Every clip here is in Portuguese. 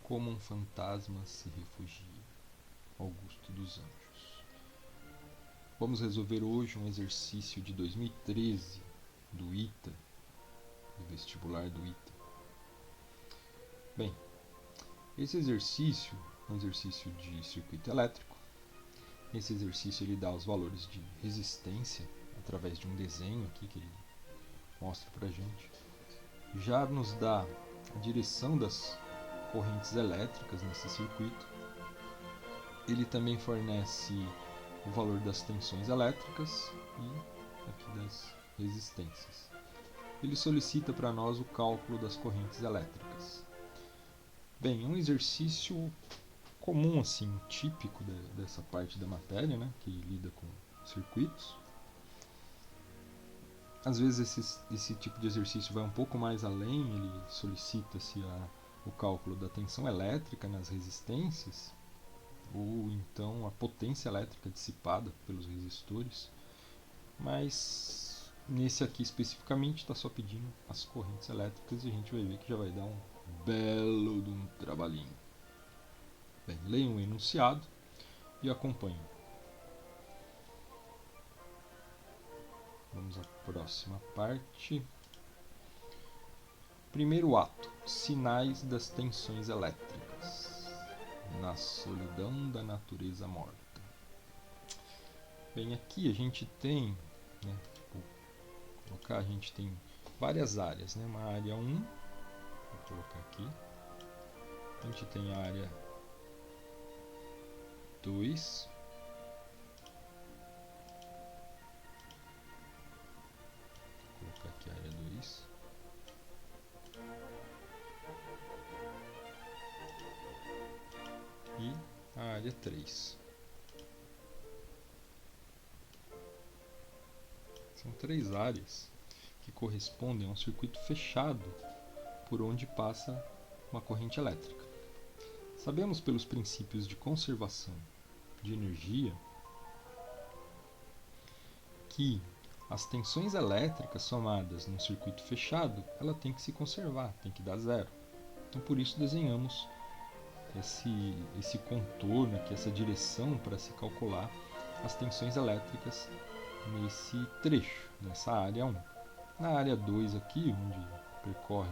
Como um fantasma se refugia. Augusto dos Anjos. Vamos resolver hoje um exercício de 2013 do ITA, do vestibular do ITA. Bem, esse exercício é um exercício de circuito elétrico. Esse exercício ele dá os valores de resistência através de um desenho aqui que ele mostra pra gente. Já nos dá a direção das correntes elétricas nesse circuito. Ele também fornece o valor das tensões elétricas e aqui das resistências. Ele solicita para nós o cálculo das correntes elétricas. Bem, é um exercício comum, assim, típico dessa parte da matéria, né, que lida com circuitos. Às vezes esse tipo de exercício vai um pouco mais além, ele solicita-se o cálculo da tensão elétrica nas resistências, ou então a potência elétrica dissipada pelos resistores, mas nesse aqui especificamente está só pedindo as correntes elétricas e a gente vai ver que já vai dar um belo de um trabalhinho. Bem, leiam o enunciado e acompanhem. Vamos à próxima parte. Primeiro ato: sinais das tensões elétricas na solidão da natureza morta. Bem, aqui a gente tem, né, vou colocar, a gente tem várias áreas, né? Uma área 1, vou colocar aqui. A gente tem a área 2, vou colocar aqui a área 2. E a área 3. São três áreas que correspondem a um circuito fechado por onde passa uma corrente elétrica. Sabemos pelos princípios de conservação de energia que as tensões elétricas somadas num circuito fechado, ela tem que se conservar, tem que dar zero. Então por isso desenhamos esse contorno aqui, essa direção para se calcular as tensões elétricas nesse trecho, nessa área 1. Na área 2 aqui, onde percorre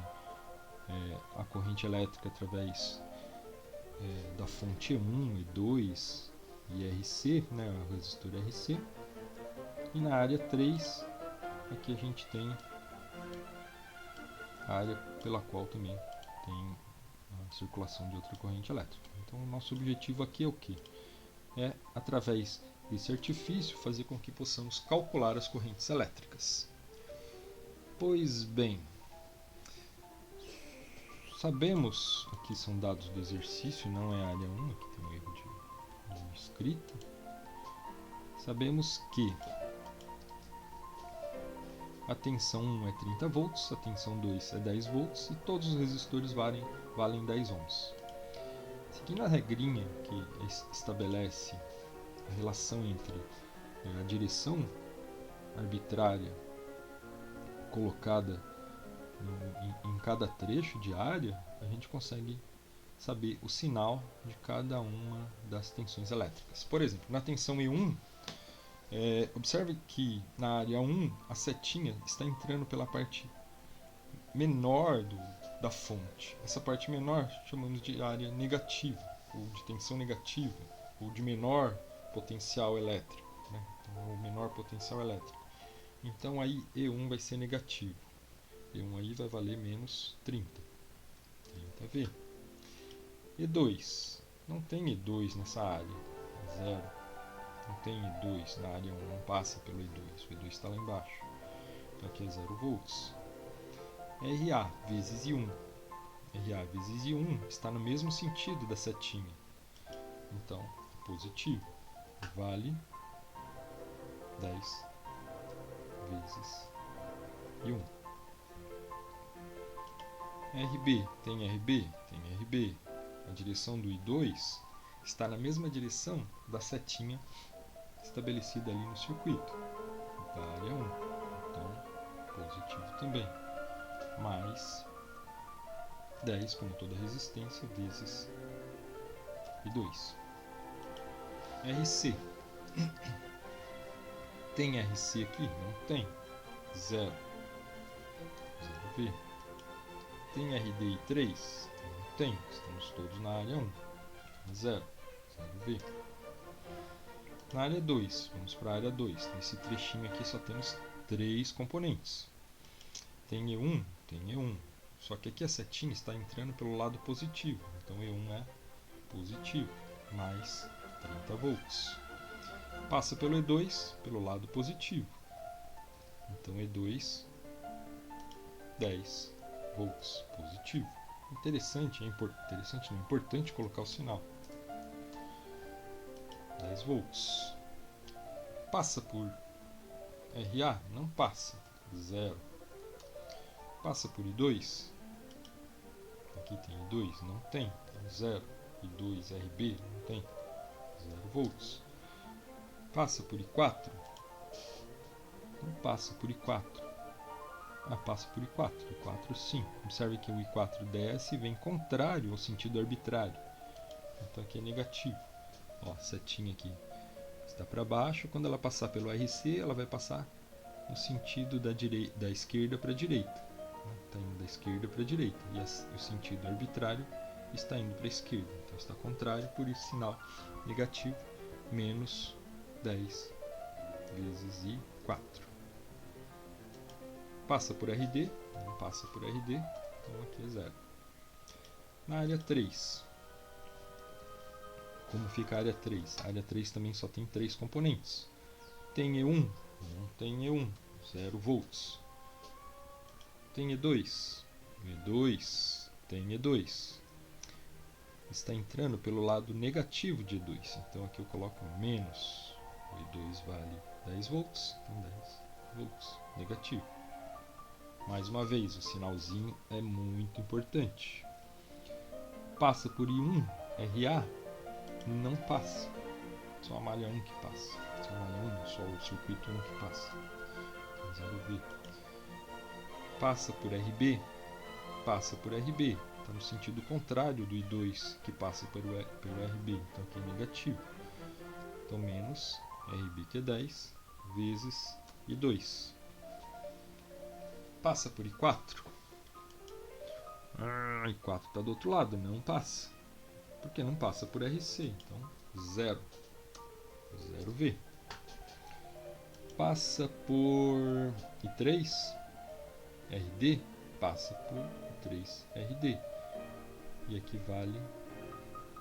a corrente elétrica através da fonte E1, E2 e RC, né, o resistor RC. E na área 3, aqui a gente tem a área pela qual também tem a circulação de outra corrente elétrica. Então o nosso objetivo aqui é o quê? É, através desse artifício, fazer com que possamos calcular as correntes elétricas. Pois bem, sabemos, aqui são dados do exercício, não é a área 1, aqui tem um erro de escrita. Sabemos que a tensão 1 é 30 volts, a tensão 2 é 10 volts e todos os resistores valem 10 ohms. Seguindo a regrinha que estabelece a relação entre a direção arbitrária colocada em cada trecho de área, a gente consegue saber o sinal de cada uma das tensões elétricas. Por exemplo, na tensão E1, observe que na área 1 a setinha está entrando pela parte menor da fonte. Essa parte menor chamamos de área negativa, ou de tensão negativa, ou de menor potencial elétrico, né? Então, o menor potencial elétrico. Então aí E1 vai ser negativo. E1 aí vai valer menos 30 V. E2, não tem E2 nessa área, é zero. Não tem E2 na área 1, não passa pelo E2, o E2 está lá embaixo. Então aqui é 0 volts. RA vezes I1. RA vezes I1 está no mesmo sentido da setinha. Então, positivo. Vale 10 vezes I1. RB, tem RB? Tem RB. A direção do I2 está na mesma direção da setinha estabelecida ali no circuito, da área 1. Então, positivo também. Mais 10, como toda resistência, vezes I2. RC. Tem RC aqui? Não tem. 0. 0V. Tem RD e 3? Não tem. Estamos todos na área 1. 0. 0V. Na área 2. Vamos para a área 2. Nesse trechinho aqui só temos 3 componentes. Tem E1? Tem E1. Só que aqui a setinha está entrando pelo lado positivo. Então E1 é positivo. Mais 30 volts. Passa pelo E2 pelo lado positivo. Então E2, 10 volts positivo. Interessante, é importante colocar o sinal. 10 volts. Passa por RA? Não passa. 0. Passa por I2? Aqui tem I2? Não tem. Então 0. I2 RB? Não tem. 0 volts. Passa por I4? Não passa por I4. Passa por I4. I4 sim. Observe que o I4 desce e vem contrário ao sentido arbitrário. Então aqui é negativo. Ó, a setinha aqui está para baixo. Quando ela passar pelo RC, ela vai passar no sentido da esquerda para a direita. Está indo da esquerda para a direita. E o sentido arbitrário está indo para a esquerda. Então está contrário, por isso sinal negativo, menos 10 vezes I4. Passa por RD? Não passa por RD, então aqui é 0. Na área 3, como fica a área 3? A área 3 também só tem 3 componentes. Tem E1? Não tem E1, 0 volts. Tem E2? E2, tem E2. Está entrando pelo lado negativo de E2, então aqui eu coloco menos. O E2 vale 10 volts, então 10 volts, negativo. Mais uma vez, o sinalzinho é muito importante. Passa por I1, RA? Não passa. Só a malha 1 que passa. Só a malha 1, só o circuito 1 que passa. Então 0V. Passa por RB? Passa por RB. Está no sentido contrário do I2 que passa pelo RB. Então aqui é negativo. Então menos RB que é 10 vezes I2. Passa por I4? I4 está do outro lado, não passa. Porque não passa por RC, então 0. 0V. Passa por I3? RD? Passa por I3 RD. E aqui vale,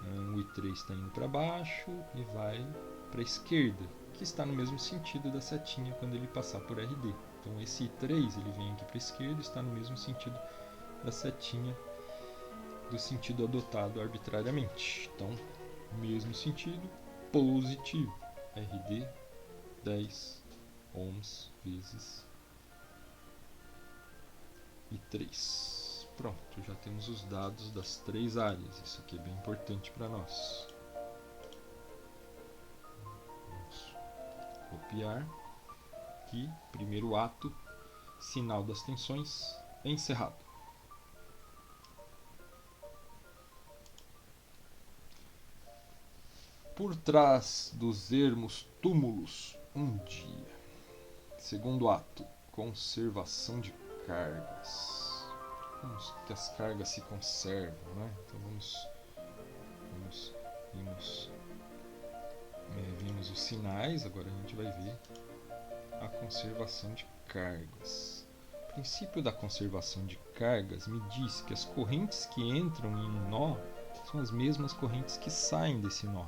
o I3 está indo para baixo e vai para a esquerda, que está no mesmo sentido da setinha quando ele passar por RD. Então esse I3 ele vem aqui para a esquerda e está no mesmo sentido da setinha do sentido adotado arbitrariamente. Então, mesmo sentido, positivo. RD 10 ohms vezes I3. Pronto, já temos os dados das 3 áreas. Isso aqui é bem importante para nós. Vamos copiar. E primeiro ato, sinal das tensões, encerrado. Por trás dos ermos túmulos, um dia. Segundo ato, conservação de cargas. Vamos que as cargas se conservam, né? Então vimos os sinais, agora a gente vai ver a conservação de cargas. O princípio da conservação de cargas me diz que as correntes que entram em um nó são as mesmas correntes que saem desse nó.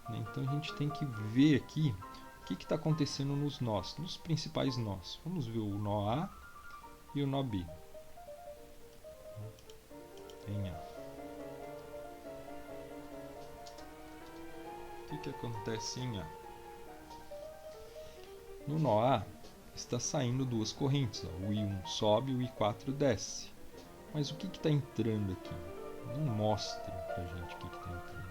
Então a gente tem que ver aqui o que está acontecendo nos nós, nos principais nós. Vamos ver o nó A e o nó B. Em A. O que acontece em A? No nó A está saindo duas correntes, ó. O I1 sobe e o I4 desce. Mas o que está entrando aqui? Não mostra pra gente o que está entrando.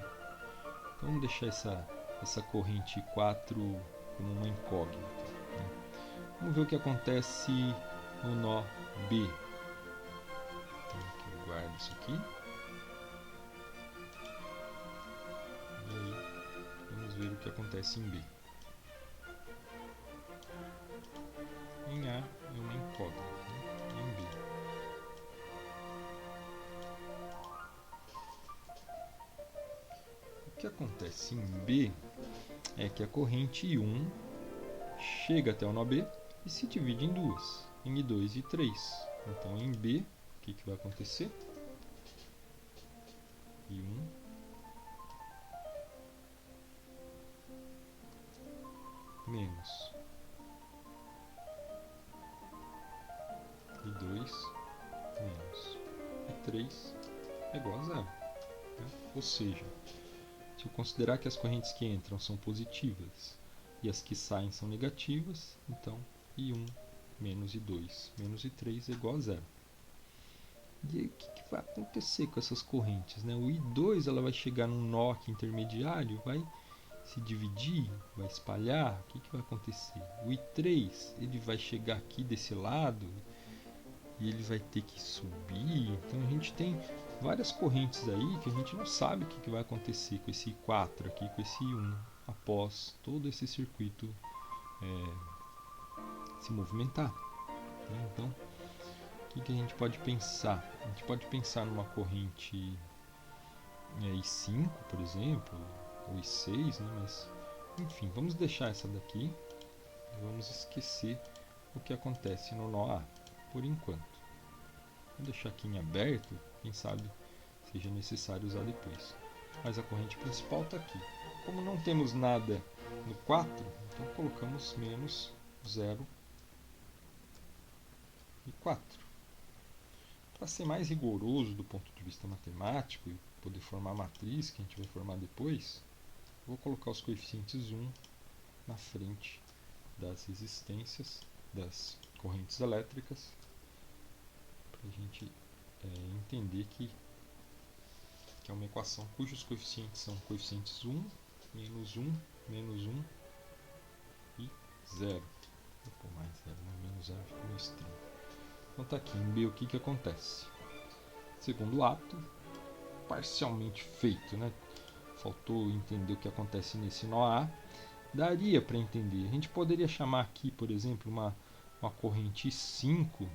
Então vamos deixar essa corrente I4 como uma incógnita, né? Vamos ver o que acontece no nó B. Então aqui isso aqui. E aí, vamos ver o que acontece em B. Em A é uma incógnita, né? Em B. O que acontece em B é que a corrente I1 chega até o nó B e se divide em duas, em I2 e I3. Então em B, o que vai acontecer? I1 menos I2 menos I3 é igual a zero. Né? Ou seja, se eu considerar que as correntes que entram são positivas e as que saem são negativas, então I1 menos I2 menos I3 é igual a zero. E aí o que vai acontecer com essas correntes? Né? O I2 ela vai chegar num nó aqui intermediário, vai se dividir, vai espalhar. O que vai acontecer? O I3 ele vai chegar aqui desse lado e ele vai ter que subir. Então a gente tem várias correntes aí que a gente não sabe o que vai acontecer com esse I4 aqui, com esse I1 após todo esse circuito se movimentar. Né? Então o que a gente pode pensar? A gente pode pensar numa corrente I5, por exemplo, ou I6, né? Mas enfim, vamos deixar essa daqui e vamos esquecer o que acontece no nó A por enquanto. Vou deixar aqui em aberto, quem sabe seja necessário usar depois. Mas a corrente principal está aqui. Como não temos nada no 4, então colocamos menos 0 e 4. Para ser mais rigoroso do ponto de vista matemático e poder formar a matriz que a gente vai formar depois, vou colocar os coeficientes 1 na frente das resistências, das correntes elétricas, para a gente entender que é uma equação cujos coeficientes são coeficientes 1, menos 1, menos 1 e 0. Vou pôr mais 0, né? Menos 0 fica meio estranho. Então está aqui em B o que acontece. Segundo ato, parcialmente feito, né? Faltou entender o que acontece nesse nó A. Daria para entender. A gente poderia chamar aqui, por exemplo, uma corrente 5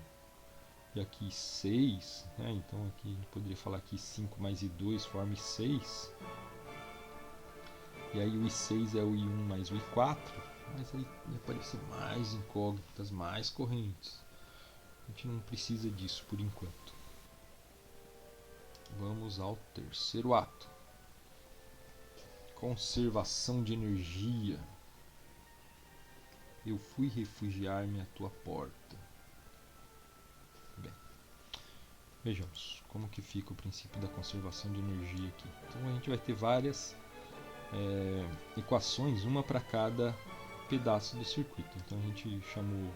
e aqui 6. Né? Então aqui a gente poderia falar que 5 mais I2 forma I6. E aí o I6 é o I1 mais o I4. Mas aí vai aparecer mais incógnitas, mais correntes. A gente não precisa disso por enquanto. Vamos ao terceiro ato. Conservação de energia. Eu fui refugiar-me à tua porta. Bem, vejamos como que fica o princípio da conservação de energia aqui. Então a gente vai ter várias equações, uma para cada pedaço do circuito. Então a gente chamou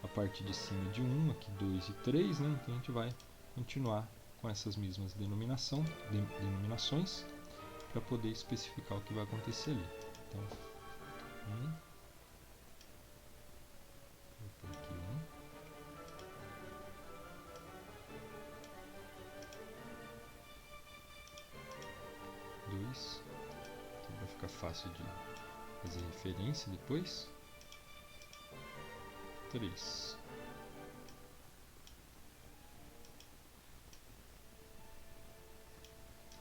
a parte de cima de 1, aqui 2 e 3, né? Então a gente vai continuar com essas mesmas denominações para poder especificar o que vai acontecer ali. Então, 1, vou pôr aqui 1, 2, então vai ficar fácil de fazer referência depois. 3.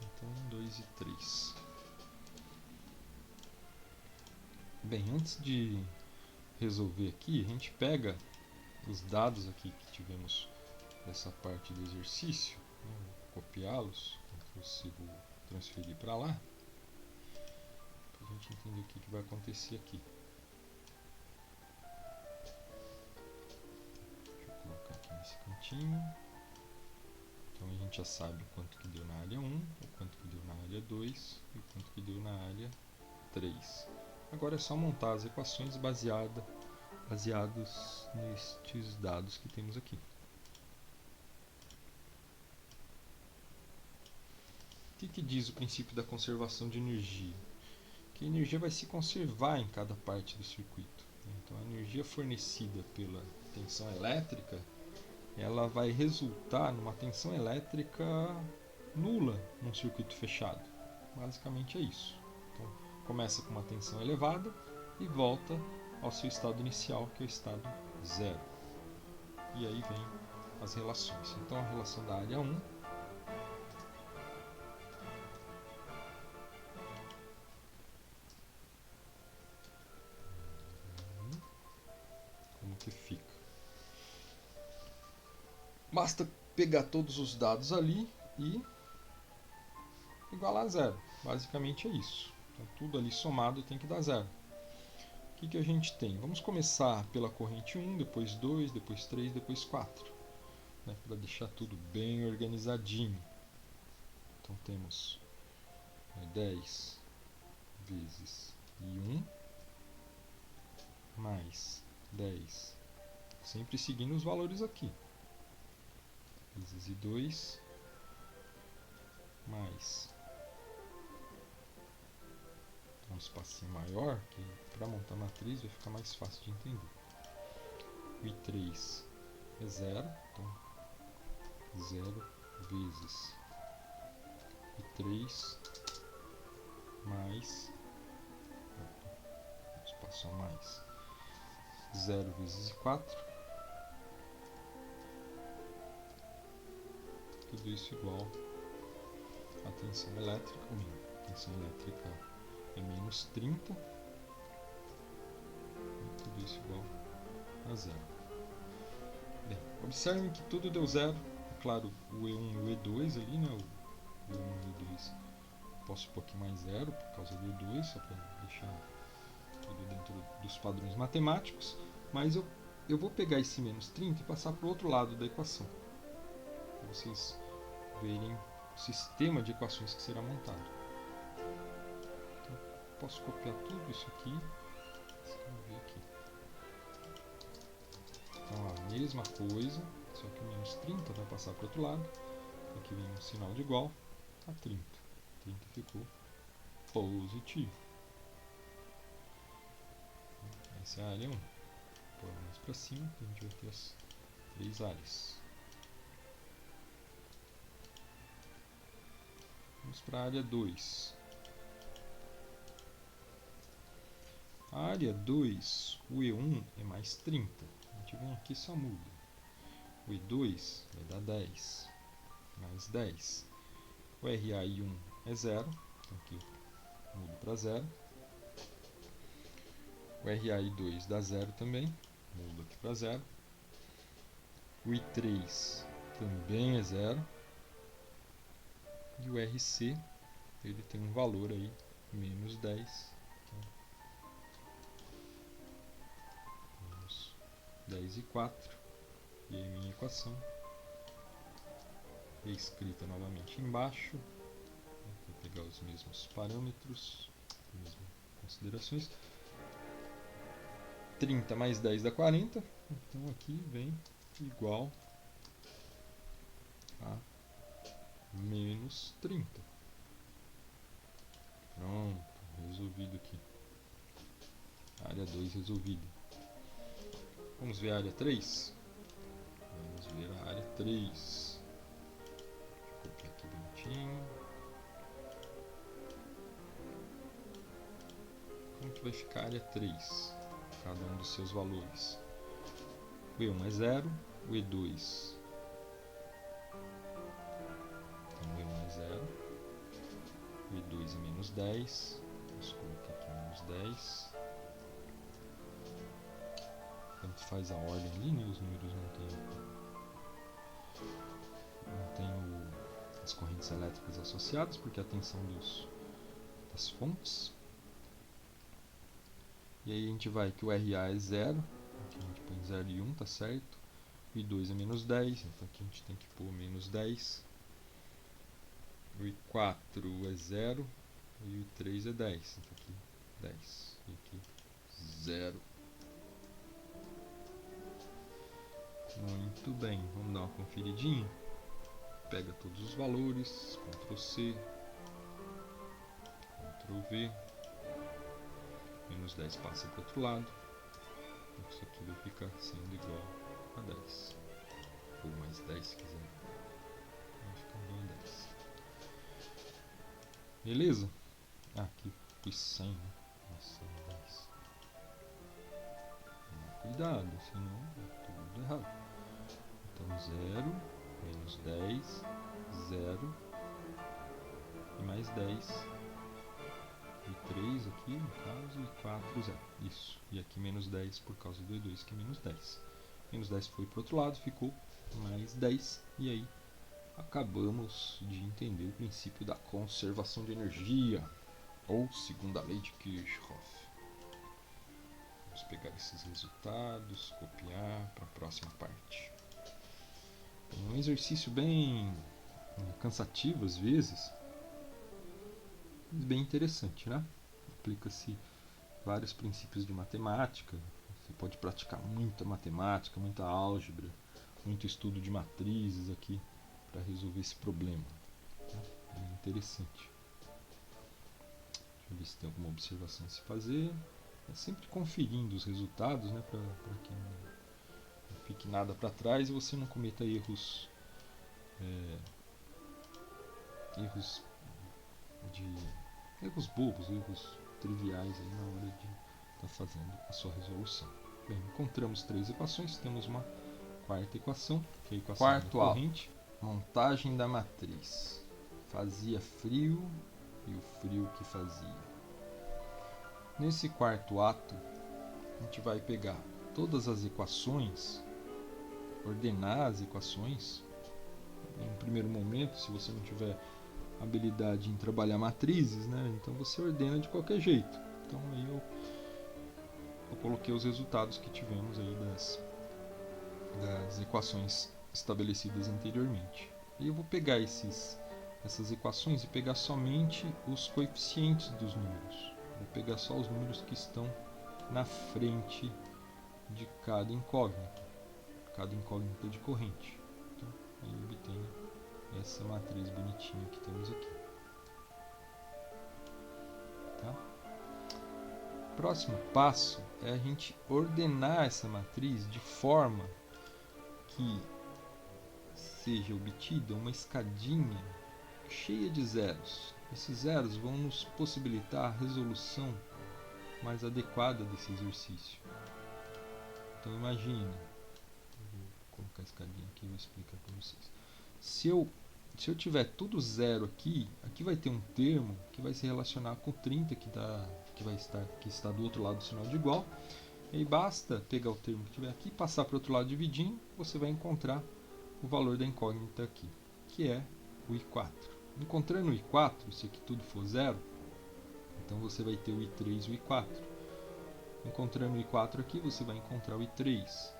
Então 2 e 3. Bem, antes de resolver aqui, a gente pega os dados aqui que tivemos dessa parte do exercício, né? Vou copiá-los, Ctrl+C, vou transferir para lá, para a gente entender o que vai acontecer aqui. Deixa eu colocar aqui nesse cantinho. Então a gente já sabe o quanto que deu na área 1, o quanto que deu na área 2 e o quanto que deu na área 3. Agora é só montar as equações baseados nestes dados que temos aqui. O que diz o princípio da conservação de energia? Que a energia vai se conservar em cada parte do circuito. Então a energia fornecida pela tensão elétrica ela vai resultar numa tensão elétrica nula num circuito fechado. Basicamente é isso. Então, começa com uma tensão elevada e volta ao seu estado inicial, que é o estado zero. E aí vem as relações. Então, a relação da área 1 como que fica? Basta pegar todos os dados ali e igualar a zero. Basicamente é isso. Então, tudo ali somado tem que dar zero. O que a gente tem? Vamos começar pela corrente 1, depois 2, depois 3, depois 4. Né, para deixar tudo bem organizadinho. Então temos 10 vezes I1 mais 10, sempre seguindo os valores aqui, vezes I2 mais um espacinho maior, que para montar a matriz vai ficar mais fácil de entender. O I3 é zero, então 0 vezes I3 mais um espaço a mais 0 vezes I4, tudo isso igual a tensão elétrica. A tensão elétrica é menos 30, e tudo isso igual a zero. Bem, observem que tudo deu zero. É claro, o E1 e o E2 ali, né? O E1 e o E2 posso pôr aqui mais zero por causa do E2, só para deixar tudo dentro dos padrões matemáticos. Mas eu vou pegar esse menos 30 e passar para o outro lado da equação, para vocês verem o sistema de equações que será montado. Então, posso copiar tudo isso aqui e escrever aqui. Então, a mesma coisa, só que o menos 30 vai passar para o outro lado. Aqui vem um sinal de igual a 30. 30 ficou positivo. Essa é a área 1. Pôr mais para cima, a gente vai ter as 3 áreas. Vamos para a área 2. A área 2, o E1 é mais 30. A gente vem aqui e só muda. O E2 vai dar 10, mais 10. O RAI1 é 0, então aqui eu mudo para 0. O RAI2 dá 0 também, mudo aqui para 0. O I3 também é 0. E o RC, ele tem um valor aí, menos 10. Então, menos 10 e 4. E aí minha equação é escrita novamente embaixo. Vou pegar os mesmos parâmetros, as mesmas considerações. 30 mais 10 dá 40. Então aqui vem igual a menos 30. Pronto, resolvido aqui. Área 2 resolvida. Vamos ver a área 3? Vamos ver a área 3. Vou copiar aqui bonitinho. Como que vai ficar a área 3? Cada um dos seus valores. O E1 é 0, o E2. Então o E1 é 0, o E2 é menos 10. Vamos colocar aqui menos 10. Tanto faz a ordem ali, né? Os números não tem as correntes elétricas associadas, porque a tensão das fontes. E aí a gente vai que o RA é 0, aqui a gente põe 0 e 1, tá certo? O I2 é menos 10, então aqui a gente tem que pôr menos 10. O I4 é 0 e o I3 é 10, então aqui 10 e aqui 0. Muito bem, vamos dar uma conferidinha. Pega todos os valores, Ctrl C, Ctrl V, menos 10 passa para o outro lado, isso aqui vai ficar sendo igual a 10. 10 se quiser. Vai ficar bom em 10. Beleza? Ah, aqui pus 100, né? Nossa, 10. Cuidado, senão é tudo errado. Então 0, menos 10, 0 e mais 10. E 3 aqui no caso, e 4, 0. Isso. E aqui menos 10 por causa do E2 que é menos 10. Menos 10 foi para o outro lado, ficou mais 10. E aí acabamos de entender o princípio da conservação de energia, ou segunda lei de Kirchhoff. Vamos pegar esses resultados, copiar para a próxima parte. Um exercício bem cansativo às vezes, mas bem interessante, né? Aplica-se vários princípios de matemática. Você pode praticar muita matemática, muita álgebra, muito estudo de matrizes aqui para resolver esse problema. Tá? É interessante. Deixa eu ver se tem alguma observação a se fazer. É sempre conferindo os resultados, né, para que não fique nada para trás e você não cometa erros erros bobos, erros triviais aí na hora de estar fazendo a sua resolução. Bem, encontramos 3 equações, temos uma quarta equação, que é a equação da corrente. Montagem da matriz. Fazia frio e o frio que fazia. Nesse quarto ato, a gente vai pegar todas as equações, ordenar as equações. Em um primeiro momento, se você não tiver habilidade em trabalhar matrizes, né, então você ordena de qualquer jeito. Então aí eu coloquei os resultados que tivemos aí das equações estabelecidas anteriormente. E eu vou pegar essas equações e pegar somente os coeficientes dos números. Vou pegar só os números que estão na frente de cada incógnita de corrente. Então, aí eu obtenho essa matriz bonitinha que temos aqui. Tá? Próximo passo é a gente ordenar essa matriz de forma que seja obtida uma escadinha cheia de zeros. Esses zeros vão nos possibilitar a resolução mais adequada desse exercício. Então imagine, vou colocar a escadinha aqui e vou explicar para vocês. Se eu tiver tudo zero aqui vai ter um termo que vai se relacionar com 30 que está do outro lado do sinal de igual. E aí basta pegar o termo que tiver aqui, passar para o outro lado dividindo, você vai encontrar o valor da incógnita aqui, que é o I4. Encontrando o I4, se aqui tudo for zero, então você vai ter o I3 e o I4. Encontrando o I4 aqui, você vai encontrar o I3.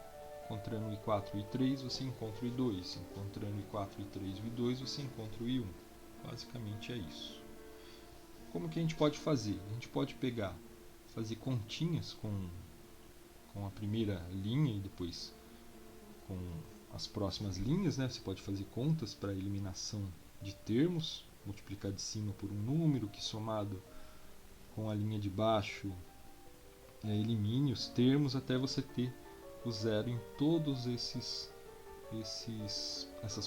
Encontrando o I4 e o I3, você encontra o I2. Encontrando o I4, o I3 e o I2, você encontra o I1. Basicamente é isso. Como que a gente pode fazer? A gente pode fazer continhas com a primeira linha e depois com as próximas linhas, né? Você pode fazer contas para eliminação de termos, multiplicar de cima por um número que somado com a linha de baixo elimine os termos até você ter o zero em todos essas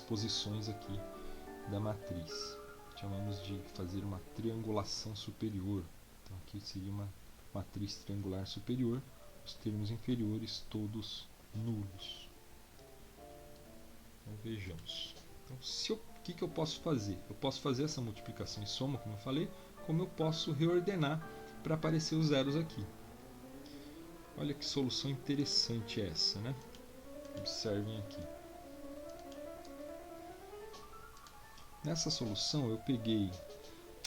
posições aqui da matriz. Chamamos de fazer uma triangulação superior. Então aqui seria uma matriz triangular superior, os termos inferiores todos nulos. Então vejamos. Então, o que eu posso fazer? Eu posso fazer essa multiplicação e soma, como eu falei, como eu posso reordenar para aparecer os zeros aqui. Olha que solução interessante essa, né? Observem aqui. Nessa solução eu peguei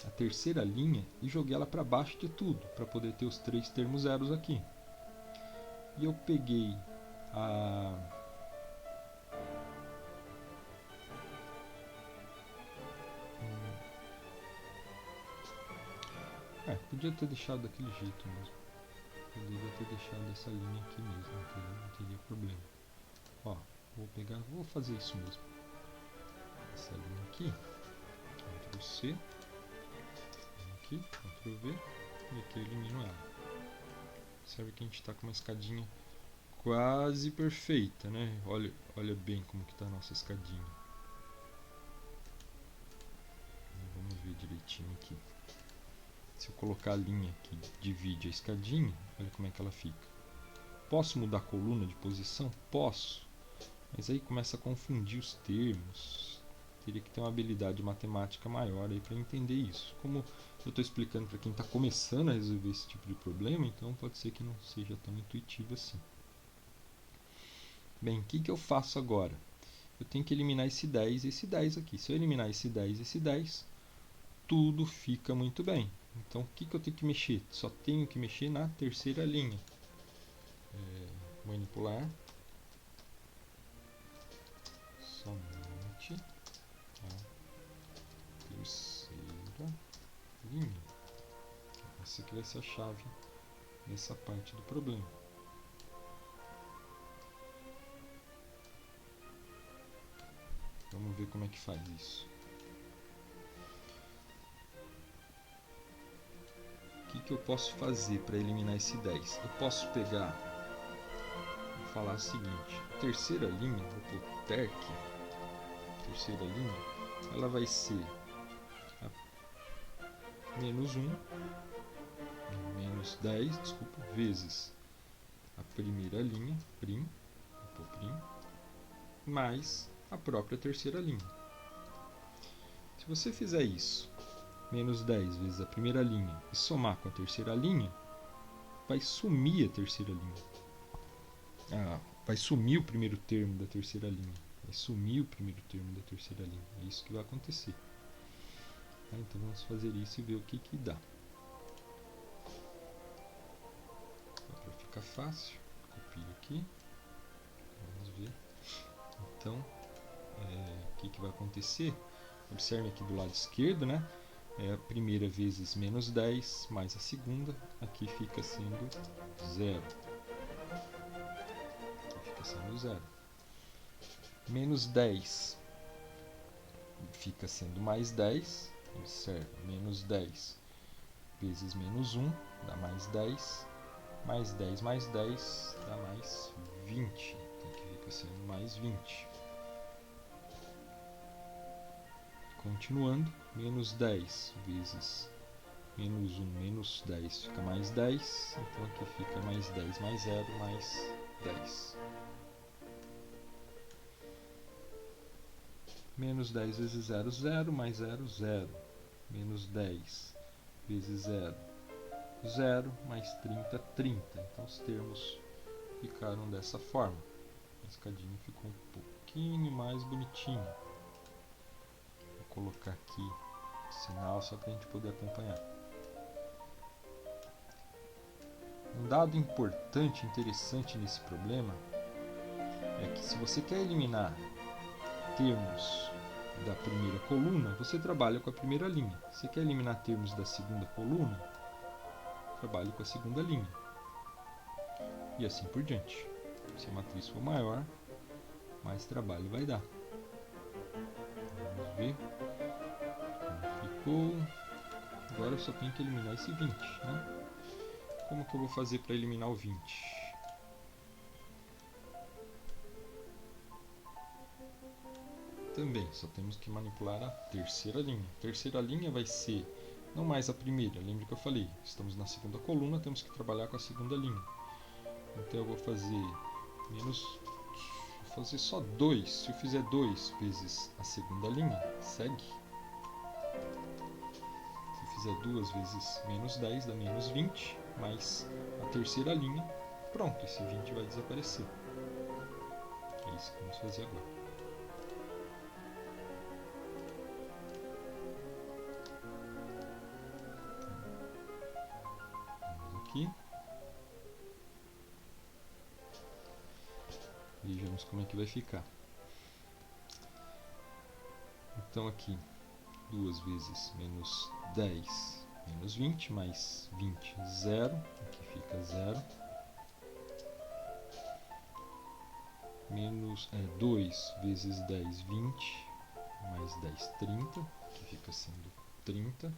a terceira linha e joguei ela para baixo de tudo, para poder ter os 3 termos zeros aqui. E eu peguei podia ter deixado daquele jeito mesmo. Poderia ter deixado essa linha aqui mesmo, não teria problema. Ó, vou fazer isso mesmo. Essa linha aqui, Ctrl C, aqui, Ctrl V, e aqui eu elimino ela. Observe que a gente está com uma escadinha quase perfeita, né? Olha bem como que está a nossa escadinha. Vamos ver direitinho aqui. Se eu colocar a linha que divide a escadinha, olha como é que ela fica. Posso mudar a coluna de posição? Posso. Mas aí começa a confundir os termos. Teria que ter uma habilidade matemática maior aí para entender isso. Como eu estou explicando para quem está começando a resolver esse tipo de problema, então pode ser que não seja tão intuitivo assim. Bem, o que eu faço agora? Eu tenho que eliminar esse 10 e esse 10 aqui. Se eu eliminar esse 10 e esse 10, tudo fica muito bem. Então, o que eu tenho que mexer? Só tenho que mexer na terceira linha. Manipular somente a terceira linha. Essa aqui vai ser a chave nessa parte do problema. Vamos ver como é que faz isso. O que eu posso fazer para eliminar esse 10? Eu posso pegar e falar o seguinte: a terceira linha, vou pôr terc, terceira linha, ela vai ser a menos 1, menos 10, desculpa, vezes a primeira linha, prim, vou pôr prim, mais a própria terceira linha. Se você fizer isso, menos 10 vezes a primeira linha, e somar com a terceira linha, vai sumir a terceira linha. Vai sumir o primeiro termo da terceira linha. Vai sumir o primeiro termo da terceira linha. É isso que vai acontecer. Então vamos fazer isso e ver o que dá. Para ficar fácil, copio aqui. Vamos ver. Então, o que vai acontecer? Observe aqui do lado esquerdo, né? É a primeira vezes menos 10, mais a segunda, aqui fica sendo 0. Aqui fica sendo 0. Menos 10 fica sendo mais 10. Observe, menos 10 vezes menos 1 dá mais 10. Mais 10 mais 10 dá mais 20. Aqui fica sendo mais 20. Continuando, menos 10 vezes menos 1 menos 10 fica mais 10, então aqui fica mais 10 mais 0 mais 10. Menos 10 vezes 0, 0, mais 0, 0. Menos 10 vezes 0, 0, mais 30, 30. Então os termos ficaram dessa forma. A escadinha ficou um pouquinho mais bonitinha. Vou colocar aqui o sinal só para a gente poder acompanhar. Um dado importante, interessante nesse problema é que se você quer eliminar termos da primeira coluna, você trabalha com a primeira linha. Se quer eliminar termos da segunda coluna, trabalhe com a segunda linha. E assim por diante. Se a matriz for maior, mais trabalho vai dar. Vamos ver como ficou. Agora eu só tenho que eliminar esse 20, né? Como que eu vou fazer para eliminar o 20? Também só temos que manipular a terceira linha. A terceira linha vai ser não mais a primeira, lembra que eu falei, estamos na segunda coluna, temos que trabalhar com a segunda linha. Então eu vou fazer só 2. Se eu fizer 2 vezes a segunda linha, segue. Se eu fizer 2 vezes menos 10, dá menos 20, mais a terceira linha, pronto, esse 20 vai desaparecer. É isso que vamos fazer agora. Aqui. Vejamos como é que vai ficar. Então aqui, 2 vezes menos 10, menos 20, mais 20, 0. Aqui fica 0. Menos 2 vezes 10, 20, mais 10, 30. Aqui fica sendo 30.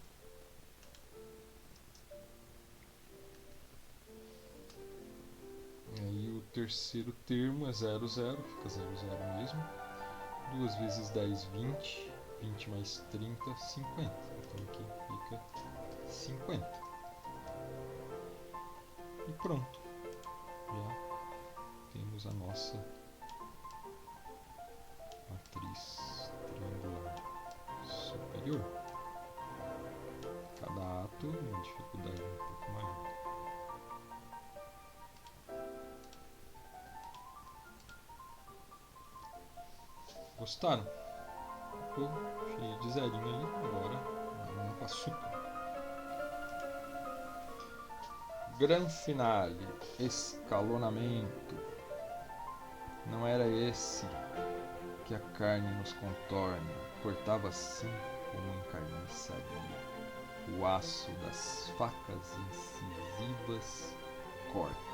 E aí o terceiro termo é 0, 0, fica 0, 0 mesmo. 2 vezes 10, 20. 20 mais 30, 50. Então aqui fica 50. E pronto. Já temos a nossa matriz triangular superior. Cada ato uma dificuldade um pouco maior. Gostaram? Ficou cheio de zerinho aí. Agora vamos com açúcar. Gran finale, escalonamento. Não era esse que a carne nos contorna, cortava assim como em carniçaria. O aço das facas incisivas corta.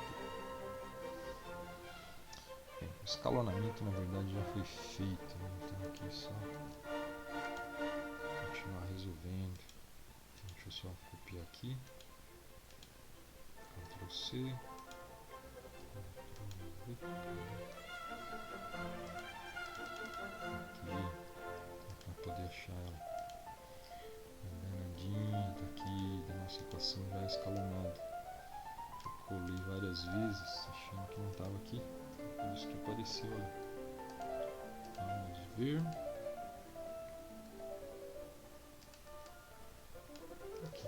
Bem, o escalonamento na verdade já foi feito, né? Então aqui só continuar resolvendo. Então, deixa eu só copiar aqui. Ctrl C. Ctrl V. Aqui, para poder achar ela. A danadinha daqui da nossa equação já escalonada. Eu colei várias vezes, achando que não estava aqui. Por isso que apareceu ali. Vamos ver. Aqui.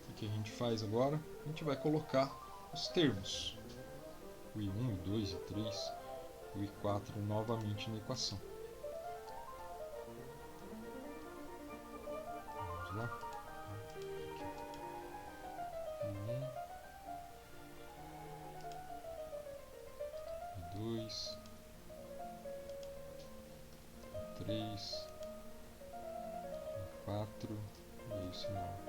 O que a gente faz agora? A gente vai colocar os termos. O I1, o I2, o I3, o I4 novamente na equação. Vamos lá. I1, I2, I3, I4 e é isso não.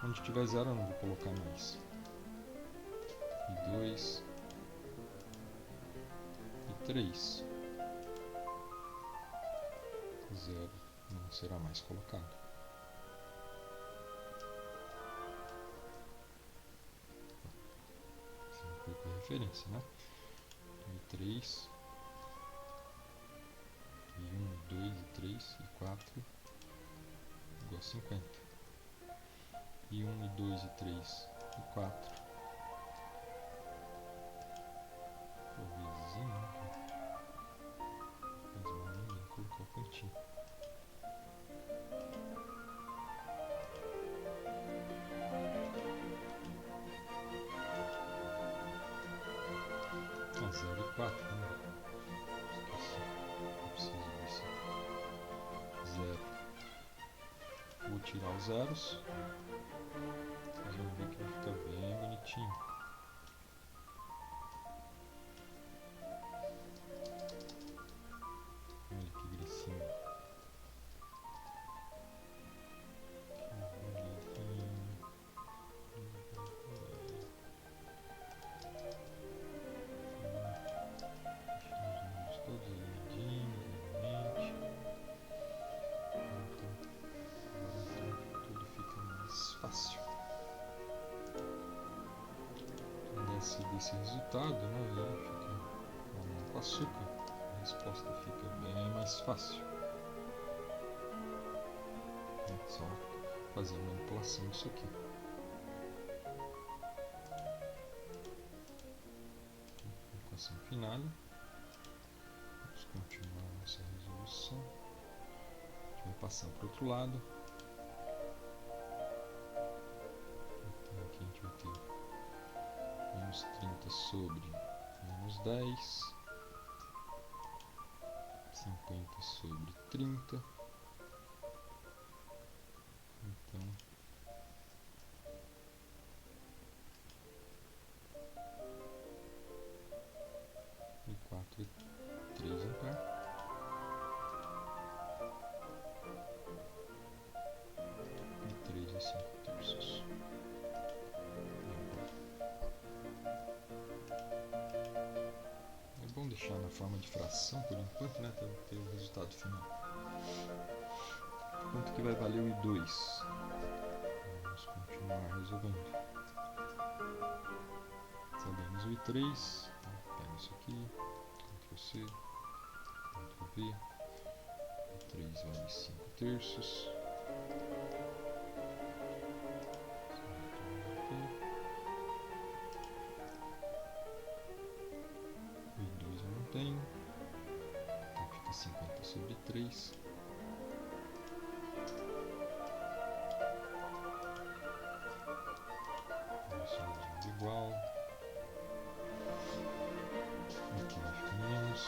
Onde tiver zero eu não vou colocar mais. I2 e 3. Zero não será mais colocado. Sempre com referência, né? I3, I1, I2, I3, I4 igual a 50. I1, I2, I3, I4. Vizinho, mas mal ninguém colocou o pontinho. Ah, 0 e 4, né? Esqueci. Não preciso disso. 0. Vou tirar os zeros. Vocês vão ver que vai ficar bem bonitinho. Olha que gracinha. Que bonitinho. Deixa os números todos alinhadinhos novamente. Então tudo fica mais fácil. Desse resultado, né? Aí fica mamão com açúcar. A resposta fica bem mais fácil. É só fazer a manipulação disso aqui. Equação final. Vamos continuar a nossa resolução. A gente vai passar para o outro lado. Então aqui a gente vai ter menos 30 sobre menos 10. 50 sobre 30. Então, e 4 e 3 em par. E 3 e 5 terços. É bom deixar na forma de fração por enquanto, né? Para ter o resultado final. Quanto que vai valer o I2? continuar resolvendo. Sabemos o I3, então pego isso aqui, Ctrl C, Ctrl V, I3 vale 5 terços. O I2 eu não tenho, então fica 50 sobre 3. Igual. Aqui vai ficar menos.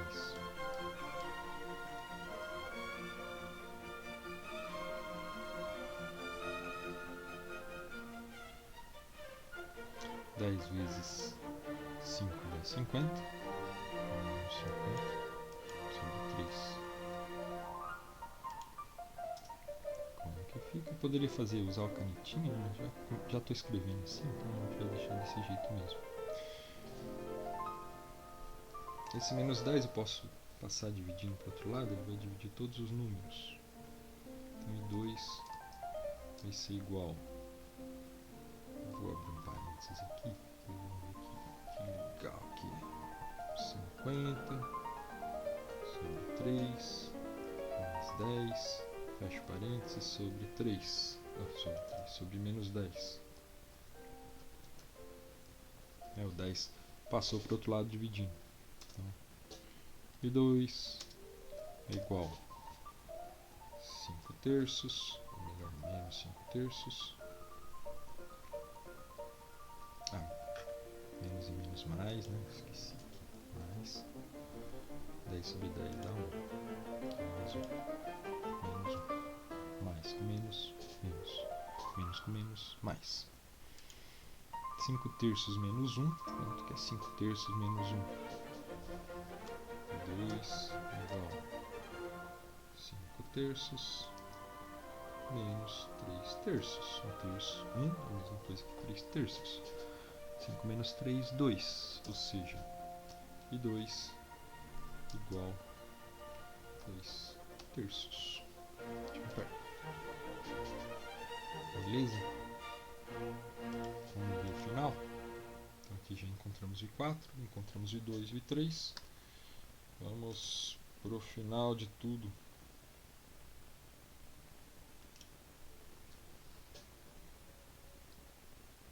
Aqui mais. Dez vezes 5 dá 50. Menos 50 sobre 3. Como que fica? Eu poderia usar o canetinha, mas já estou escrevendo assim, então a gente vai deixar desse jeito mesmo. Esse menos 10 eu posso passar dividindo para o outro lado, ele vai dividir todos os números. Então I2 vai ser igual. Vou abrir um parênteses aqui, vamos ver que legal aqui. 50 sobre 3 mais 10, fecho parênteses, sobre 3, sobre menos 10. O 10 passou para o outro lado dividindo. Então, I2 é igual a 5 terços, ou melhor, menos 5 terços. Menos e menos mais, né? Esqueci aqui. Mais 10 sobre 10 dá 1. Menos 1. Menos 1. Mais com menos, menos. Menos com menos, mais. 5 terços menos 1. Quanto que é 5 terços menos 1? 2 igual a 5 terços menos 3 terços. 1 terço, 1, a mesma coisa que 3 terços. 5 menos 3, 2. Ou seja, I2 igual a 2 terços. Beleza? Vamos ver o final. Então aqui já encontramos o I4, encontramos o I2 e o I3. Vamos para o final de tudo.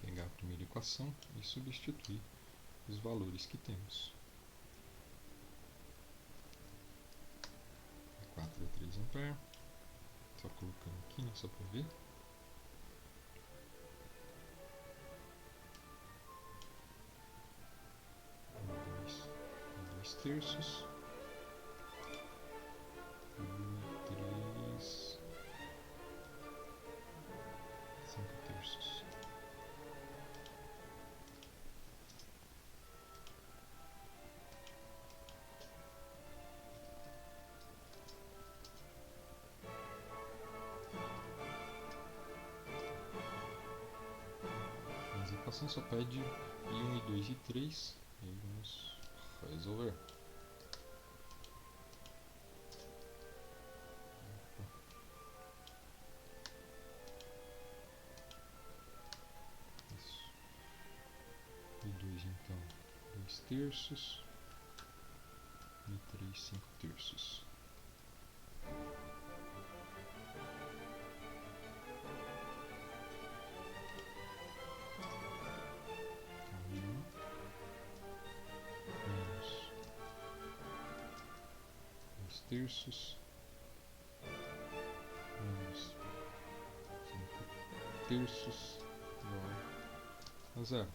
Pegar a primeira equação e substituir os valores que temos. I4 é 3 ampere. Só colocando aqui, né, só para ver. Dois terços. E 3. 5 terços. Mas a equação só pede I1, I2 e 3. E aí vamos resolver. I2 então 2 terços e 3 5 terços. Menos 2 terços menos 5 terços igual a 0.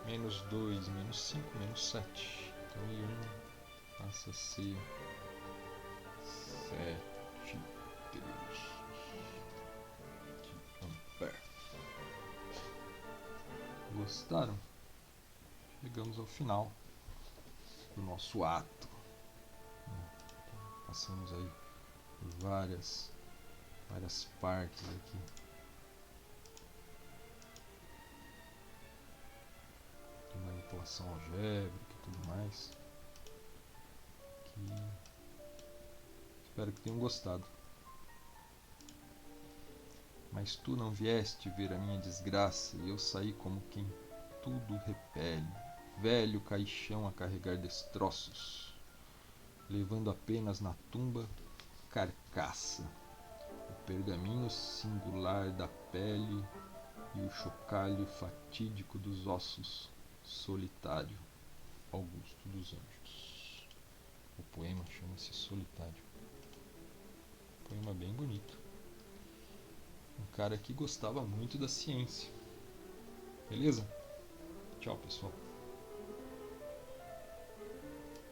Menos 2, menos 5, menos 7. Então I1 passa a ser 7 terços de ampere. Gostaram? Chegamos ao final do nosso ato. Passamos aí por várias partes aqui. De manipulação algébrica e tudo mais. Aqui. Espero que tenham gostado. Mas tu não vieste ver a minha desgraça, e eu saí como quem tudo repele, velho caixão a carregar destroços, levando apenas na tumba carcaça, o pergaminho singular da pele e o chocalho fatídico dos ossos, solitário, Augusto dos Anjos. O poema chama-se Solitário. Poema bem bonito. Um cara que gostava muito da ciência. Beleza? Tchau, pessoal.